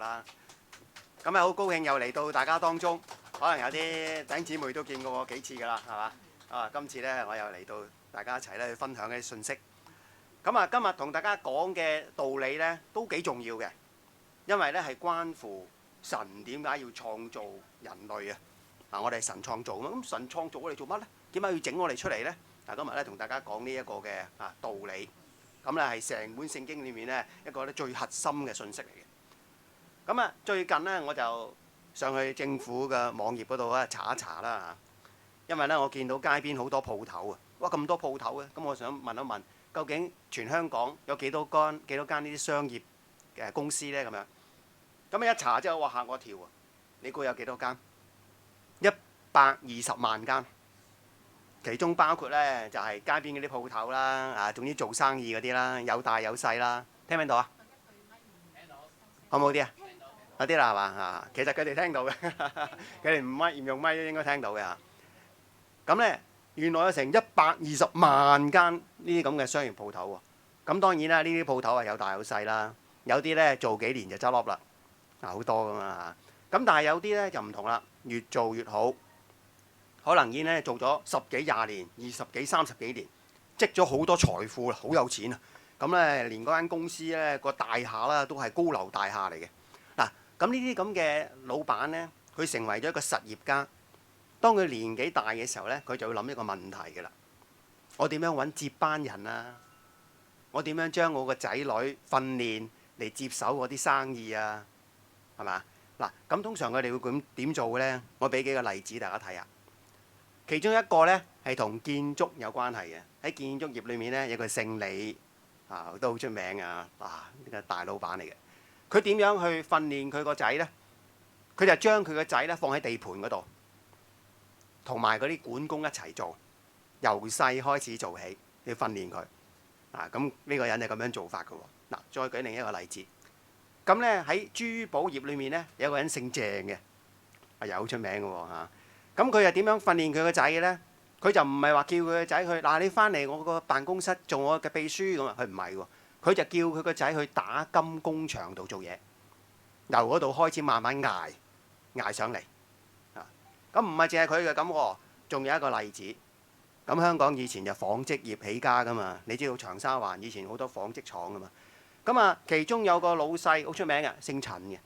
啦，咁好高興又嚟到大家當中，可能有啲弟兄姊妹都見過我幾次㗎啦，係嘛？今次呢，我又嚟到大家一齊咧去分享一啲信息。今日同大家講嘅道理呢都幾重要嘅，因為呢係關乎神點解要創造人類啊！我哋係神創造啊嘛，咁神創造我哋做乜呢？點解要整我哋出嚟呢？今日咧同大家講呢一個嘅道理，咁咧係成本聖經裏面呢一個咧最核心嘅信息嚟嘅。最近呢，我就上去政府嘅網頁嗰度咧查一查啦嚇，因為呢，我見到街邊好多鋪頭啊，哇咁多鋪頭嘅，咁我想問一問，究竟全香港有幾多間呢啲商業嘅公司呢？咁一查之後，哇嚇我一跳啊！你估有幾多間？120萬間，其中包括呢就係街邊嗰啲鋪頭啦，總之做生意嗰啲啦，有大有細啦，聽唔聽到啊？好唔好啲啊？有啲啦係嘛？其實佢哋聽到嘅，佢哋唔用咪都應該聽到嘅嚇。咁呢，原來有成120萬間呢啲咁嘅商業鋪頭喎。咁當然啦，呢啲鋪頭係有大有細啦，有啲呢做幾年就執笠啦，好多噶嘛嚇。咁但係有啲呢就唔同啦，越做越好，可能已經呢做咗10幾20年、20幾30幾年，積咗好多財富啦，好有錢啊！咁呢，連嗰間公司呢個大廈啦都係高樓大廈嚟嘅。咁呢啲咁嘅老闆呢，佢成為咗一個實業家。當佢年紀大嘅時候呢，佢就會諗一個問題嘅啦。我點樣揾接班人啊？我點樣將我個仔女訓練嚟接手我啲生意啊？係嘛？嗱，咁通常佢哋會點做呢？我俾幾個例子大家睇下。其中一個呢係同建築有關係嘅。喺建築業裏面呢，有個姓李都好出名啊！呢個大老闆嚟嘅。佢點樣去訓練佢個仔呢？佢就將佢個仔呢放喺地盤嗰度，同埋嗰啲管工一齊做，由細開始做起，要訓練佢。咁呢個人就咁樣做法嘅喎。再舉另一個例子。咁呢喺珠寶業裏面呢，有個人姓鄭嘅，又好出名嘅喎嚇。咁佢又點樣訓練佢個仔嘅呢？佢就唔係話叫佢個仔去你翻嚟我個辦公室做我嘅秘書咁啊，佢唔係喎。佢就叫佢個仔去打金工場度做嘢，由嗰度開始慢慢捱上嚟。咁唔係淨係佢嘅咁喎，仲有一個例子。咁香港以前就紡織業起家噶嘛，你知道長沙灣以前好多紡織廠噶嘛。其中有個老細好出名嘅，姓陳嘅。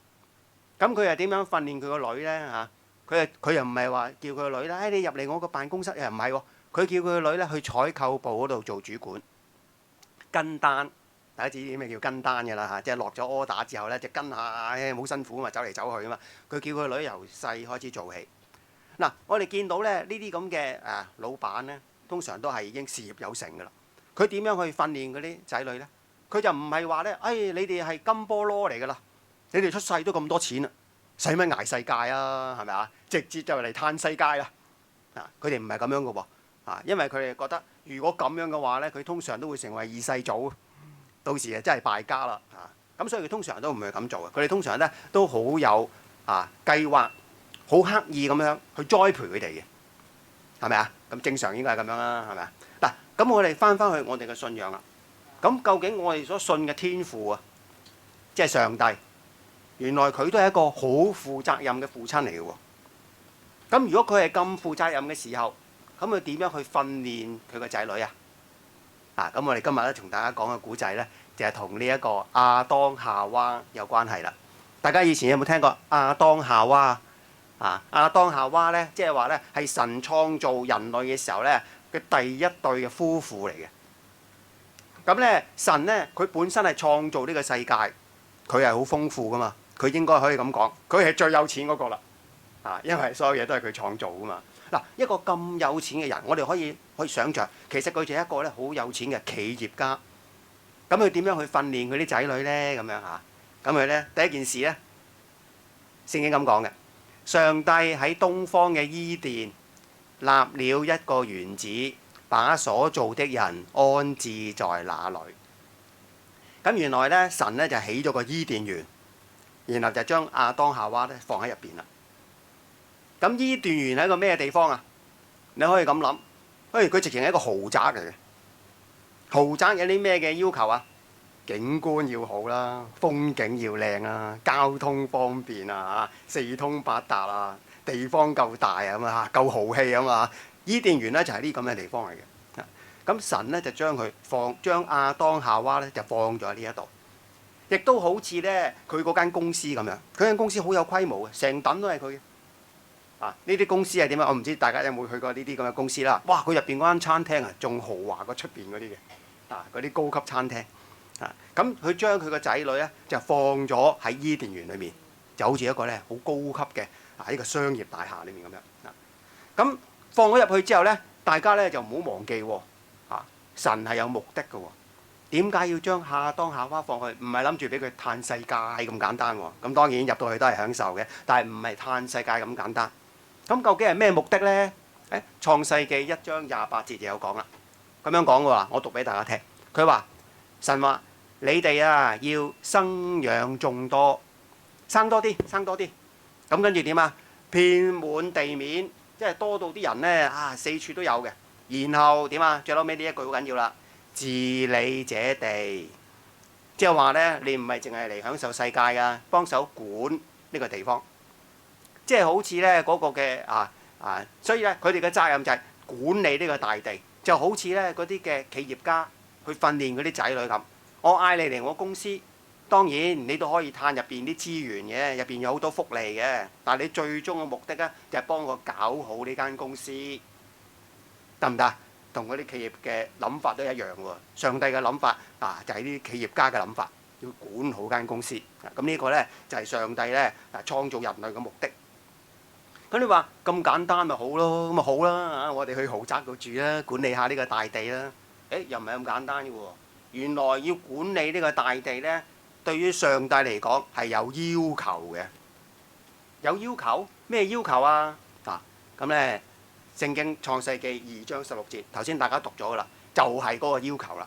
咁佢又點樣訓練佢個女呢？佢又唔係話叫佢個女咧，你入嚟我個辦公室又唔係喎。佢叫佢個女呢去採購部嗰度做主管，跟單。大家知啲咩叫跟單嘅啦嚇，即係落咗 order 之後呢，就跟下，好辛苦啊嘛，走嚟走去啊嘛。佢叫佢女由細開始做起。我哋見到呢啲咁嘅老闆呢，通常都係已經事業有成㗎啦。佢點樣去訓練嗰啲仔女呢？佢就唔係話呢，你哋係金菠蘿嚟㗎啦，你哋出世都咁多錢啦，使乜捱世界啊？係咪啊？直接就嚟嘆世界啦！佢哋唔係咁樣嘅喎，因為佢哋覺得如果咁樣嘅話呢，佢通常都會成為二世祖。到時真係敗家啦咁所以佢通常都唔會咁做嘅。佢哋通常呢都好有計劃，好刻意咁樣去栽培佢哋嘅，係咪啊？咁正常應該係咁樣啦，係咪啊？咁我哋翻去我哋嘅信仰啦。咁究竟我哋所信嘅天父啊，即係上帝，原來佢都係一個好負責任嘅父親嚟嘅喎。咁如果佢係咁負責任嘅時候，咁佢點樣去訓練佢個仔女啊？咁我哋今日咧同大家講嘅古仔呢，就係同呢一個亞當夏娃有關係啦。大家以前有冇聽過亞當夏娃亞當夏娃呢，即係話呢係神創造人類嘅時候呢嘅第一對嘅夫婦嚟嘅。咁呢，神呢，佢本身係創造呢個世界，佢係好豐富噶嘛，佢應該可以咁講，佢係最有錢嗰個啦。因為所有嘢都係佢創造噶嘛。一個咁有錢嘅人，我哋可以想像，其實佢就係一個咧好有錢嘅企業家。咁佢點樣去訓練佢啲仔女呢？咁樣咁佢呢，第一件事呢，聖經咁講嘅，上帝喺東方嘅伊甸立了一個園子，把所造的人安置在那裏。咁原來呢，神呢就起咗個伊甸園，然後就將亞當夏娃呢放喺入邊啦。咁伊甸園係一個咩地方啊？你可以咁諗，佢直情係一個豪宅嚟嘅。豪宅有啲咩嘅要求啊？景觀要好啦，風景要靚啦，交通方便啊，四通八達啊，地方夠大啊嘛，夠豪氣啊嘛。伊甸園咧就係呢咁嘅地方嚟嘅。咁神咧就將亞當夏娃咧就放咗喺呢一度，亦都好似咧佢嗰間公司咁樣，佢間公司好有規模嘅，成棟都係佢嘅。呢啲公司係點啊？我唔知大家有冇去過呢啲咁嘅公司啦。哇！佢入邊嗰間餐廳啊，仲豪華過出邊嗰啲嘅，嗰啲高級餐廳。咁佢將佢個仔女咧就放咗喺伊甸園裏面，就好似一個咧好高級嘅呢個商業大廈裏面咁樣。咁放咗入去之後咧，大家咧就唔好忘記喎。神係有目的嘅喎。點解要將亞當夏娃放去？唔係諗住俾佢嘆世界咁簡單喎。咁當然入到去都係享受嘅，但係唔係嘆世界咁簡單。咁究竟係咩目的呢？創世記1章28節就有講啦。咁樣講嘅話，我讀俾大家聽。佢話神話你哋啊要生養眾多，生多啲，生多啲。咁跟住點啊？遍滿地面，即係多到啲人呢，四處都有嘅。然後點啊？最後尾呢一句好緊要啦，治理這地，即係話呢，你唔係淨係嚟享受世界㗎，幫手管呢個地方。即係好似咧嗰個嘅所以咧佢哋嘅責任就係管理呢個大地，就好似咧嗰啲嘅企業家去訓練嗰啲仔女咁。我嗌你嚟我公司，當然你都可以嘆入邊啲資源嘅，入邊有好多福利嘅。但係你最終嘅目的咧就係幫我搞好呢間公司，得唔得？同嗰啲企業嘅諗法都一樣喎。上帝嘅諗法就係啲企業家嘅諗法，要管好間公司。咁呢個咧就係上帝咧創造人類嘅目的。咁你話咁簡單咪好咯？咁咪好啦我哋去豪宅度住啦，管理下呢個大地啦。又唔係咁簡單嘅喎。原來要管理呢個大地呢，對於上帝嚟講係有要求嘅。有要求？咩要求啊？咁呢，聖經創世記2章16節，頭先大家讀咗噶啦，就係嗰個要求啦。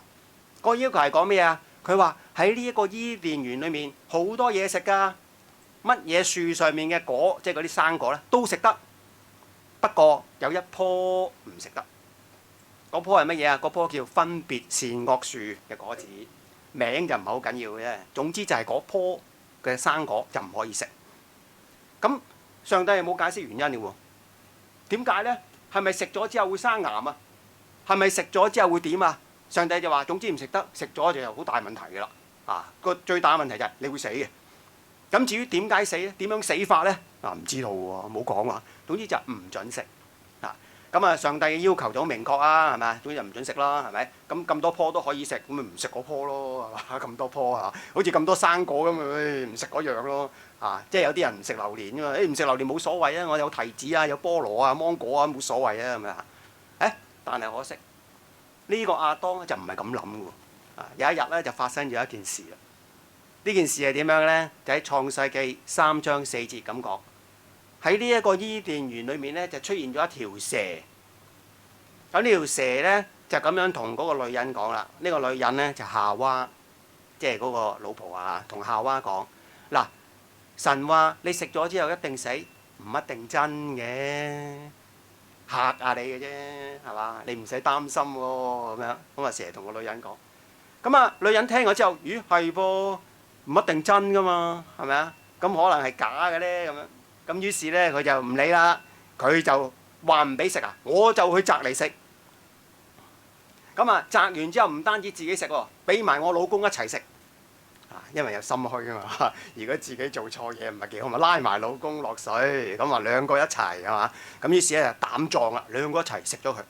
嗰個要求係講咩啊？佢話喺呢一個伊甸園裏面好多嘢食㗎。乜嘢樹上面嘅果，即係嗰啲生果咧，都食得。不過有一棵唔食得。嗰棵係乜嘢啊？嗰棵叫分別善惡樹嘅果子，名就唔係好緊要嘅啫。總之就係嗰棵嘅生果就唔可以食。咁上帝係冇解釋原因嘅喎。點解呢？係咪食咗之後會生癌啊？係咪食咗之後會點啊？上帝就話：總之唔食得，食咗就有好大問題嘅啦。個最大嘅問題就係你會死嘅。咁至於點解死咧？點樣死法咧？唔知道喎，冇講話。總之就唔準食。咁上帝嘅要求就好明確啊，係咪啊？總之就唔準食啦，係咪？咁多棵都可以食，咁咪唔食嗰棵咯，係嘛？咁多棵好似咁多生果咁唔食嗰樣咯。即係有啲人唔食榴蓮㗎嘛？唔食榴蓮冇所謂啊，我有提子啊，有菠蘿啊，芒果啊，冇所謂啊，係咪啊？但係可惜呢個亞當就唔係咁諗喎。有一日咧就發生咗一件事啦。呢件事係點樣呢？就喺創世記3章4節咁講。喺呢一個伊甸園裏面呢，就出現咗一條蛇。咁呢條蛇呢，就咁樣同嗰個女人講啦。呢個女人呢，就夏娃，即係嗰個老婆同夏娃講：嗱，神話你食咗之後一定死，唔一定真嘅，嚇下你嘅啫，係嘛？你唔使擔心喎，咁樣。咁蛇同個女人講。咁女人聽咗之後，咦係噃？唔一定真噶嘛，係咪啊？咁可能係假嘅咧，咁樣。咁於是咧，佢就唔理啦，佢就話唔俾食啊，我就去摘嚟食。咁摘完之後唔單止自己食喎，俾埋我老公一齊食。因為有心虛啊嘛。如果自己做錯嘢唔係幾好，咪拉埋老公落水，咁話兩個一齊係嘛？咁於是咧就膽壯啦，兩個一齊食咗佢。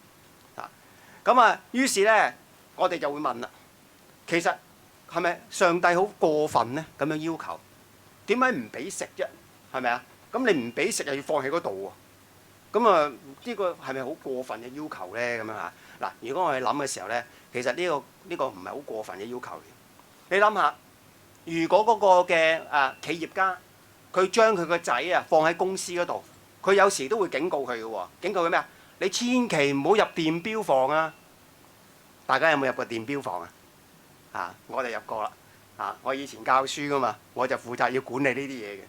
咁於是咧，我哋就會問啦，其實係咪上帝好過分呢？咁樣要求，點解唔俾食啫？係咪啊？咁你唔俾食又要放喺嗰度喎？咁呢個係咪好過分嘅要求呢？咁樣嗱，如果我哋諗嘅時候呢，其實呢個唔係好過分嘅要求嚟。你諗下，如果嗰個嘅企業家佢將佢個仔放喺公司嗰度，佢有時都會警告佢嘅喎。警告佢咩啊？你千祈唔好入電錶房啊！大家有冇入過電錶房啊？我哋入過啦。我以前教書噶嘛，我就負責要管理呢啲嘢嘅。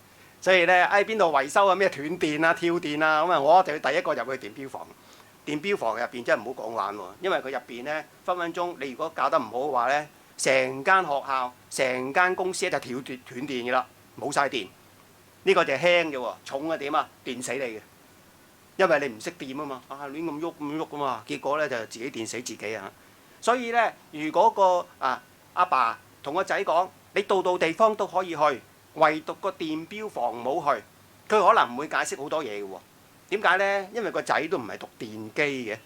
所以咧，邊度維修啊？咩斷電啊、跳電啊，咁我就要第一個入去電錶房。電錶房入邊真係唔好講玩喎，因為佢入邊咧分分鐘，你如果搞得唔好嘅話咧，成間學校、成間公司就斷電嘅啦，冇晒電。呢個就係輕嘅喎，重嘅點啊？電死你嘅，因為你唔識掂啊嘛，亂咁喐咁喐啊嘛，結果咧就自己電死自己啊！所以咧，如果個阿爸同個仔講，你度地方都可以去，唯獨個電錶房唔好去，佢可能唔會解釋好多嘢嘅喎。點解咧？因為個仔都唔係讀電機嘅，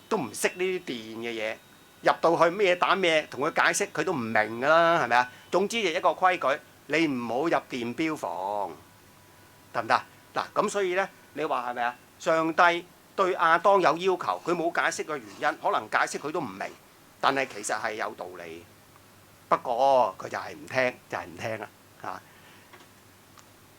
都唔識呢啲電嘅嘢，入到去咩打咩，同佢解釋佢都唔明㗎啦，係咪啊？總之就一個規矩，你唔好入電錶房。得唔得？嗱，咁所以咧，你話係咪啊？上帝對亞當有要求，佢冇解釋個原因，可能解釋佢都唔明，但係其實係有道理。不過佢就係唔聽，就係唔聽啦嚇。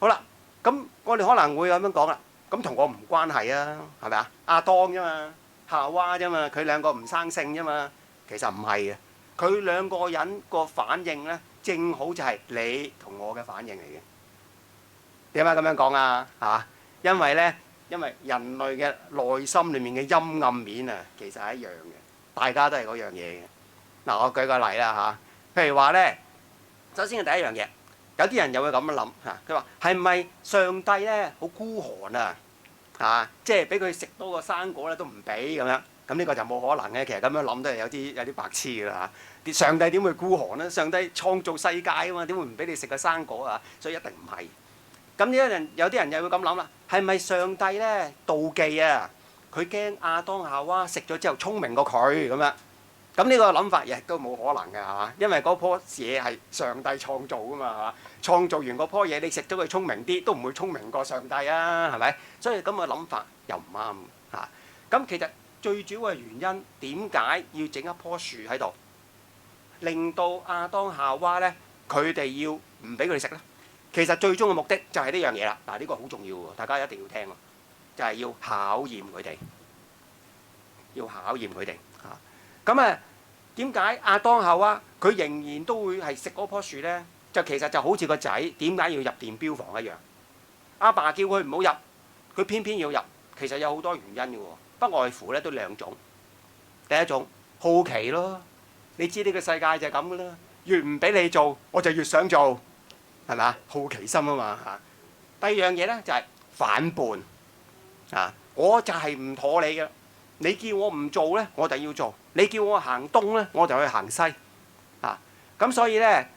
好啦，咁我哋可能會咁樣講啦，咁同我唔關係啊，係咪啊？亞當啫嘛，夏娃啫嘛，佢兩個唔生性啫嘛，其實唔係嘅，佢兩個人個反應咧，正好就係你同我嘅反應嚟嘅。點解咁樣講啊？嚇，因為咧，因為人類嘅內心裡面嘅陰暗面啊，其實係一樣嘅，大家都係嗰樣嘢嘅。嗱，我舉個例啦嚇，譬如話咧，首先係第一樣嘢，有啲人又會咁樣諗嚇，佢話係咪上帝咧好孤寒啊？嚇，即係俾佢食多個生果咧都唔俾咁樣，咁呢個就冇可能嘅。其實咁樣諗都係有啲白痴㗎啦嚇。上帝點會孤寒咧？上帝創造世界啊嘛，點會唔俾你食個生果啊？所以一定唔係。咁有啲人又會咁諗啦，係咪上帝咧妒忌啊？佢驚亞當夏娃食咗之後聰明過佢咁樣。咁呢個諗法亦都冇可能嘅係嘛？因為嗰棵嘢係上帝創造㗎嘛係嘛？創造完嗰棵嘢，你食咗佢聰明啲，都唔會聰明過上帝啊係咪？所以咁嘅諗法又唔啱嚇。咁其實最主要嘅原因點解要整一棵樹喺度，令到亞當夏娃咧佢哋要唔俾佢哋食咧？其實最終嘅目的就係呢樣嘢啦。嗱，呢個好重要喎，大家一定要聽喎，就係要考驗佢哋，要考驗佢哋嚇。咁點解亞當夏娃佢仍然都會係食嗰棵樹咧？就其實就好似個仔點解要入電錶房一樣，阿爸叫佢唔好入，佢偏偏要入。其實有好多原因嘅喎，不外乎咧都兩種。第一種好奇咯，你知呢個世界就係咁噶啦，越唔俾你做，我就越想做。係咪啊？好奇心啊嘛嚇。第二樣嘢咧就係反叛啊！我就係唔妥你嘅，你叫我唔做咧，我就要做；你叫我行東咧，我就去行西啊！咁所以咧，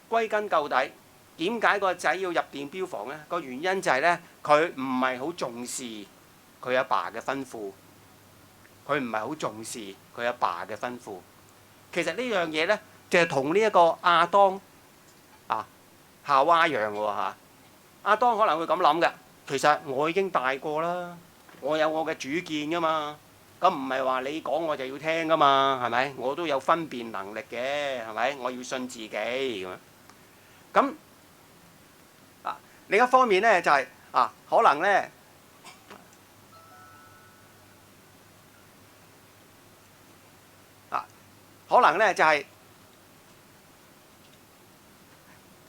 歸根究底，點解個仔要入電錶房咧？個原因就係咧，佢唔係好重視佢阿爸嘅吩咐，佢唔係好重視佢阿爸嘅吩咐。其實呢樣嘢咧，就係同呢一個亞當夏娃一樣喎嚇。亞當可能會咁諗嘅，其實我已經大個啦，我有我嘅主見噶嘛，咁唔係話你講我就要聽噶嘛，係咪？我都有分辨能力嘅，係咪？我要信自己咁樣。咁另一方面咧就係可能咧可能咧就係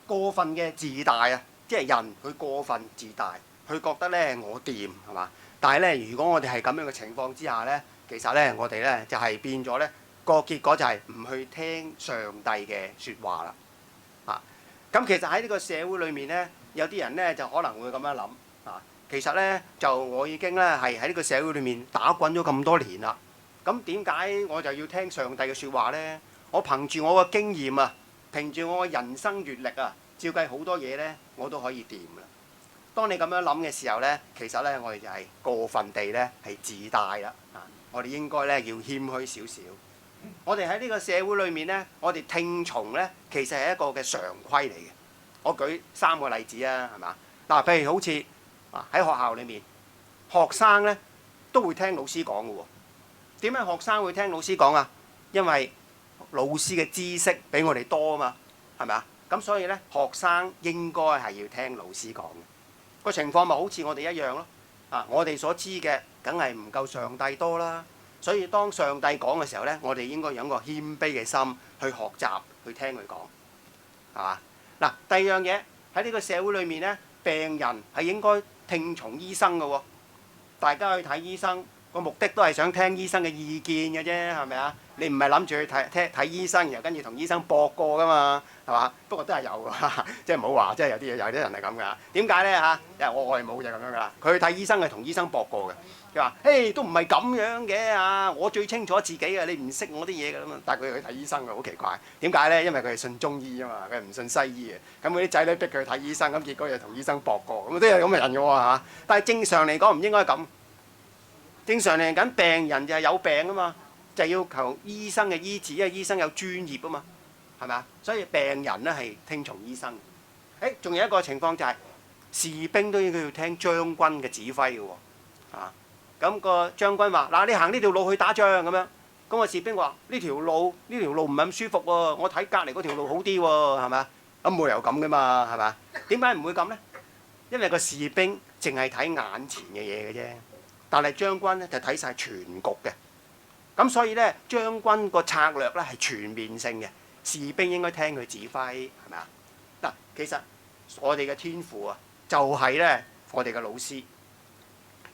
過分嘅自大啊！即係人佢過分自大，佢覺得咧我掂係嘛？但係咧，如果我哋係咁樣嘅情況之下咧，其實咧我哋咧就係變咗咧個結果就係唔去聽上帝嘅説話啦。咁其實喺呢個社會裏面咧，有啲人咧就可能會咁樣諗其實咧就我已經咧係喺呢個社會裏面打滾咗咁多年啦。咁點解我就要聽上帝嘅説話咧？我憑住我嘅經驗啊，憑住我嘅人生閲歷啊，照計好多嘢咧，我都可以掂啦。當你咁樣諗嘅時候咧，其實咧我哋就係過分地咧係自大啦。我哋應該咧要謙虛少少。我哋喺呢個社會裏面咧，我哋聽從咧其實係一個嘅常規嚟嘅。我舉3個例子啊，係嘛？嗱，譬如好似喺學校裏面，學生咧都會聽老師講嘅喎。點解學生會聽老師講啊？因為老師嘅知識比我哋多啊嘛，係咪啊？咁所以咧，學生應該係要聽老師講嘅。個情況咪好似我哋一樣咯。我哋所知嘅梗係唔夠上帝多啦。所以當上帝講嘅時候咧，我哋應該有一個謙卑嘅心去學習，去聽佢講，係嘛？嗱，第二樣嘢喺呢個社會裏面咧，病人係應該聽從醫生嘅喎。大家去睇醫生個目的都係想聽醫生嘅意見嘅啫，係咪啊？你唔係諗住去睇醫生，然後跟住同醫生搏過噶嘛，係嘛？不過都係有㗎，即係唔好話，即係有啲人係咁㗎。點解咧嚇？因為我外母就係咁樣㗎啦。佢去睇醫生係同醫生搏過嘅。佢話：嘿，都唔係咁樣嘅啊！我最清楚自己嘅，你唔識我啲嘢㗎嘛。但係佢去睇醫生㗎，好奇怪。點解咧？因為佢係信中醫啊嘛，佢唔信西醫嘅。咁嗰啲仔女逼佢去睇醫生，咁結果又同醫生搏過，咁都有咁嘅人㗎喎嚇。但係正常嚟講唔應該咁。正常嚟緊病人就係有病啊嘛，就係要求醫生嘅醫治，因為醫生有專業啊嘛，係咪啊？所以病人咧係聽從醫生。仲有一個情況就係士兵都應該要聽將軍嘅指揮嘅喎。咁個將軍話：嗱，你行呢條路去打仗咁樣。咁個士兵話：呢條路唔係咁舒服喎，我睇隔離嗰條路好啲喎，係咪啊？咁冇理由咁嘅嘛，係咪啊？點解唔會咁呢？因為個士兵淨係睇眼前嘅嘢嘅啫，但係將軍咧就睇晒全局嘅。咁所以咧，將軍個策略咧係全面性嘅，士兵應該聽佢指揮，係咪啊？嗱，其實我哋嘅天父啊，就係咧我哋嘅老師。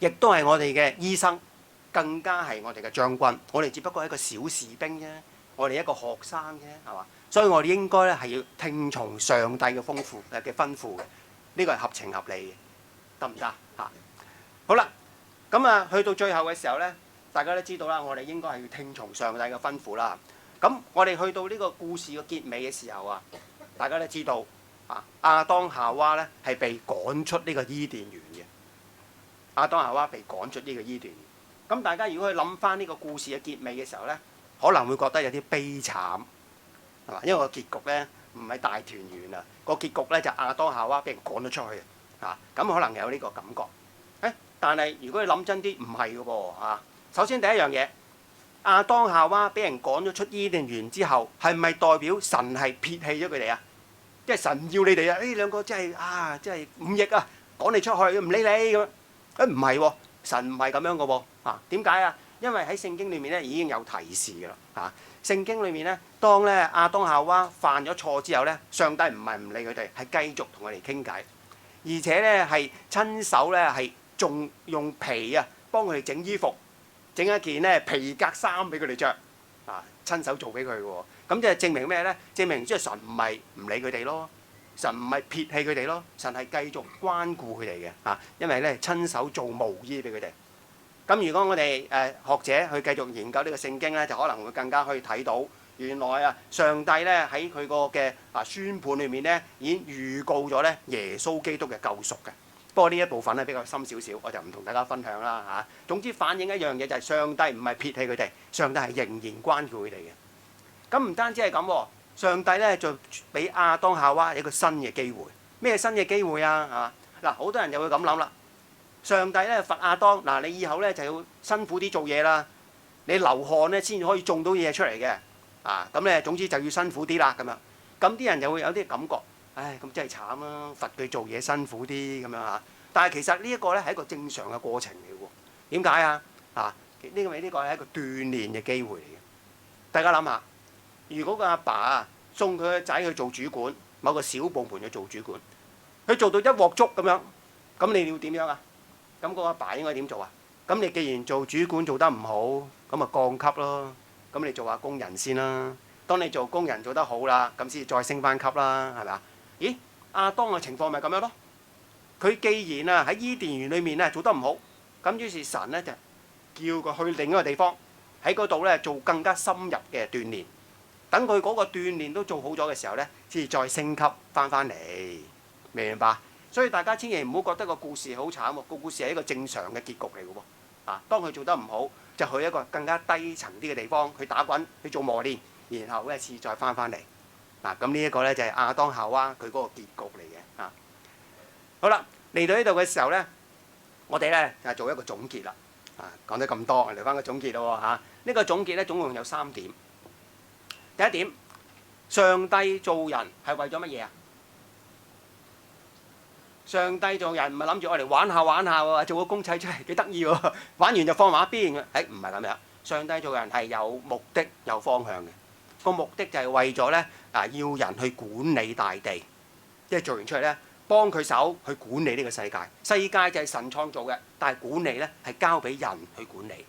亦都係我哋嘅醫生，更加係我哋嘅將軍。我哋只不過係一個小士兵啫，我哋一個學生啫，係嘛？所以我哋應該咧係要聽從上帝嘅吩咐嘅，呢個係合情合理嘅，得唔得嚇？好啦，咁啊去到最後嘅時候咧，大家都知道啦，我哋應該係要聽從上帝嘅吩咐啦。咁我哋去到呢個故事嘅結尾嘅時候啊，大家都知道亞當夏娃咧係被趕出呢個伊甸園嘅。亞當夏娃被趕出呢個伊甸園，咁大家如果去諗翻呢個故事嘅結尾嘅時候呢，可能會覺得有啲悲慘，係嘛？因為個結局呢唔係大團圓啊，個結局呢就亞當夏娃俾人趕咗出去啊，咁可能有呢個感覺。但係如果你諗真啲，唔係嘅噃嚇。首先第一樣嘢，亞當夏娃俾人趕咗出伊甸園之後，係咪代表神係撇棄咗佢哋啊？即係神要你哋啊？呢兩個真係忤逆啊，趕你出去唔理你咁。唔係喎，神唔係咁樣嘅喎。點解啊？因為喺聖經裏面咧已經有提示㗎啦。聖經裏面咧，當咧亞當夏娃犯咗錯之後咧，上帝唔係唔理佢哋，係繼續同佢哋傾偈，而且咧係親手咧係仲用皮啊幫佢哋整衣服，整一件咧皮革衫俾佢哋着，親手做俾佢嘅喎。咁即係證明咩咧？證明即係神唔係唔理佢哋咯。神唔係撇棄佢哋咯，神係繼續關顧佢哋嘅嚇，因為咧親手做毛衣俾佢哋。咁如果我哋學者去繼續研究呢個聖經咧，就可能會更加可以睇到，原來上帝咧喺佢個嘅宣判裏面咧已經預告咗咧耶穌基督嘅救贖嘅。不過呢一部分咧比較深少少，我就唔同大家分享啦嚇。總之反映一樣嘢就係上帝唔係撇棄佢哋，上帝係仍然關顧佢哋嘅。咁唔單止係咁喎。上帝咧就俾亞當夏娃一個新嘅機會，咩新嘅機會啊？嗱，好多人就會咁諗啦。上帝咧罰亞當，嗱，你以後咧就要辛苦啲做嘢啦，你流汗咧先至可以種到嘢出嚟嘅。咁咧總之就要辛苦啲啦咁樣。咁啲人就會有啲感覺，唉，咁真係慘啦，罰佢做嘢辛苦啲咁樣嚇。但係其實呢一個咧係一個正常嘅過程嚟嘅喎。點解啊？呢個係一個鍛鍊嘅機會嚟嘅。大家諗下。如果個阿爸送佢個仔去做主管，某個小部門去做主管，佢做到一鑊粥咁樣，咁你要點樣啊？咁個阿爸應該點做啊？咁你既然做主管做得唔好，咁咪降級咯。咁你做下工人先啦。當你做工人做得好啦，咁先再升翻級啦，係咪啊？咦，亞當嘅情況咪咁樣咯？佢既然喺伊甸園裏面做得唔好，咁於是神咧就叫佢去另一個地方，喺嗰度咧做更加深入嘅鍛鍊。等佢嗰個鍛鍊都做好咗嘅時候呢，先至再升級翻嚟，明唔明白？所以大家千祈唔好覺得個故事好慘喎，個故事係一個正常嘅結局嚟嘅喎。當佢做得唔好，就去一個更加低層啲嘅地方去打滾，去做磨練，然後呢次再翻嚟。咁呢一個呢，就係亞當夏娃佢嗰個結局嚟嘅。好啦，嚟到呢度嘅時候呢，我哋呢就做一個總結啦。講得咁多，嚟翻個總結咯喎。呢個總結呢，總共有3點。第一點，上帝做人係為咗乜嘢啊？上帝做人唔係諗住我嚟玩下喎，做個公仔出嚟幾得意喎，玩完就放埋一邊嘅。唔係咁樣。上帝做人係有目的、有方向嘅。個目的就係為咗咧要人去管理大地，即係做完出嚟咧幫佢手去管理呢個世界。世界就係神創造嘅，但係管理咧係交俾人去管理，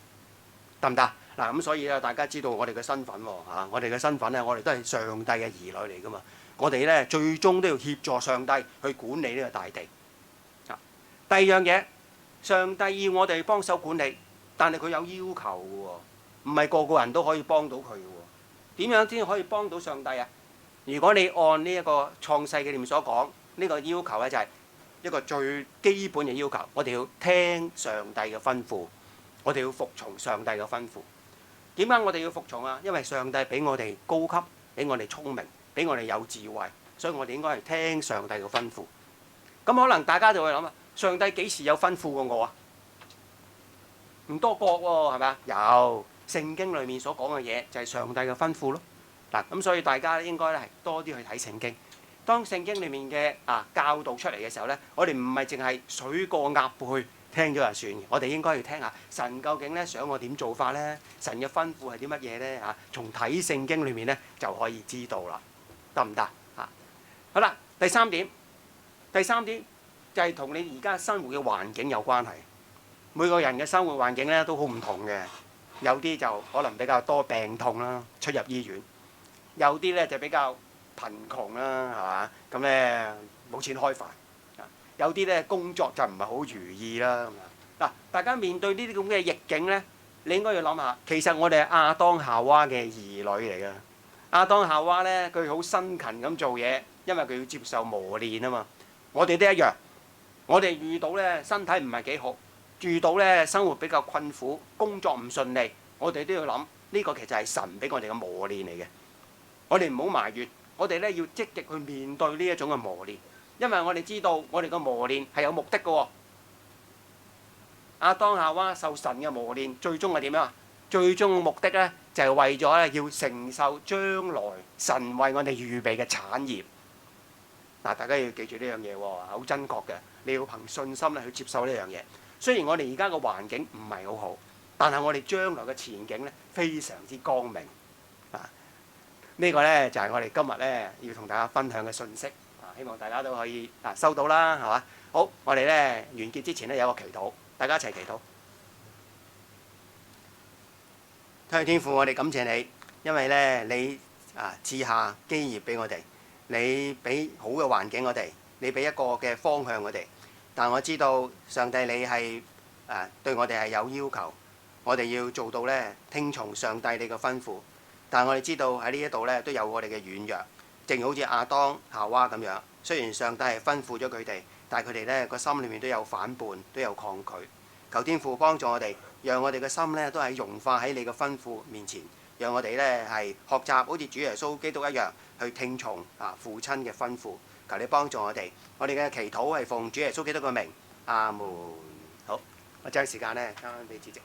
得唔得？嗱咁所以咧，大家知道我哋嘅身份喎嚇，我哋嘅身份咧，我哋都係上帝嘅兒女嚟噶嘛。我哋咧最終都要協助上帝去管理呢個大地。第二樣嘢，上帝要我哋幫手管理，但係佢有要求嘅喎，唔係個個人都可以幫到佢嘅喎。點樣先可以幫到上帝啊？如果你按呢一個創世記裏面所講，呢個要求咧就係一個最基本嘅要求，我哋要聽上帝嘅吩咐，我哋要服從上帝嘅吩咐。點解我哋要服從啊？因為上帝比我哋高級，比我哋聰明，比我哋有智慧，所以我哋應該係聽上帝嘅吩咐。咁可能大家就會諗啊，上帝幾時有吩咐過我啊？唔多覺喎，係咪啊？有聖經裏面所講嘅嘢就係上帝嘅吩咐咯。嗱，咁所以大家應該咧係多啲去睇聖經。當聖經裏面嘅教導出嚟嘅時候咧，我哋唔係淨係水過鴨背聽咗就算嘅，我哋應該要聽下神究竟咧想我點做法咧？神嘅吩咐係啲乜嘢咧？嚇，從睇聖經裏面咧就可以知道啦，得唔得嚇？好啦，第三點就係同你而家生活嘅環境有關係。每個人嘅生活環境咧都好唔同嘅，有啲就可能比較多病痛啦，出入醫院；有啲咧就比較貧窮啦，係嘛？咁咧冇錢開飯。有啲咧工作就唔係好如意啦。嗱，大家面對呢啲咁嘅逆境咧，你應該要諗下，其實我哋係亞當夏娃嘅兒女嚟嘅。亞當夏娃咧，佢好辛勤咁做嘢，因為佢要接受磨練啊嘛。我哋都一樣，我哋遇到咧身體唔係幾好，遇到咧生活比較困苦，工作唔順利，我哋都要諗呢個其實係神俾我哋嘅磨練嚟嘅。我哋唔好埋怨，我哋咧要積極去面對呢一種嘅磨練。因為我哋知道，我哋個磨練係有目的嘅喎。亞當夏娃受神嘅磨練，最終係點樣啊？最終嘅目的咧，就係為咗咧要承受將來神為我哋預備嘅產業。嗱，大家要記住呢樣嘢喎，好真確嘅。你要憑信心咧去接受呢樣嘢。雖然我哋而家嘅環境唔係好好，但係我哋將來嘅前景咧非常之光明。呢個咧就係我哋今日咧要同大家分享嘅信息。希望大家都可以收到啦，係嘛？好，我哋咧完結之前咧有個祈禱，大家一齊祈禱。天父天父，我哋感謝你，因為咧你賜下基業俾我哋，你俾好嘅環境我哋，你俾一個嘅方向我哋。但我知道上帝你係對我哋係有要求，我哋要做到咧聽從上帝你嘅吩咐。但我哋知道喺呢一度咧都有我哋嘅軟弱。正好似亞當夏娃咁樣，雖然上帝係吩咐咗佢哋，但係佢哋咧個心裏面都有反叛，都有抗拒。求天父幫助我哋，讓我哋嘅心咧都係融化喺你嘅吩咐面前，讓我哋咧係學習好似主耶穌基督一樣去聽從父親嘅吩咐。求你幫助我哋，我哋嘅祈禱係奉主耶穌基督嘅名，阿門。好，我將時間咧交俾主席。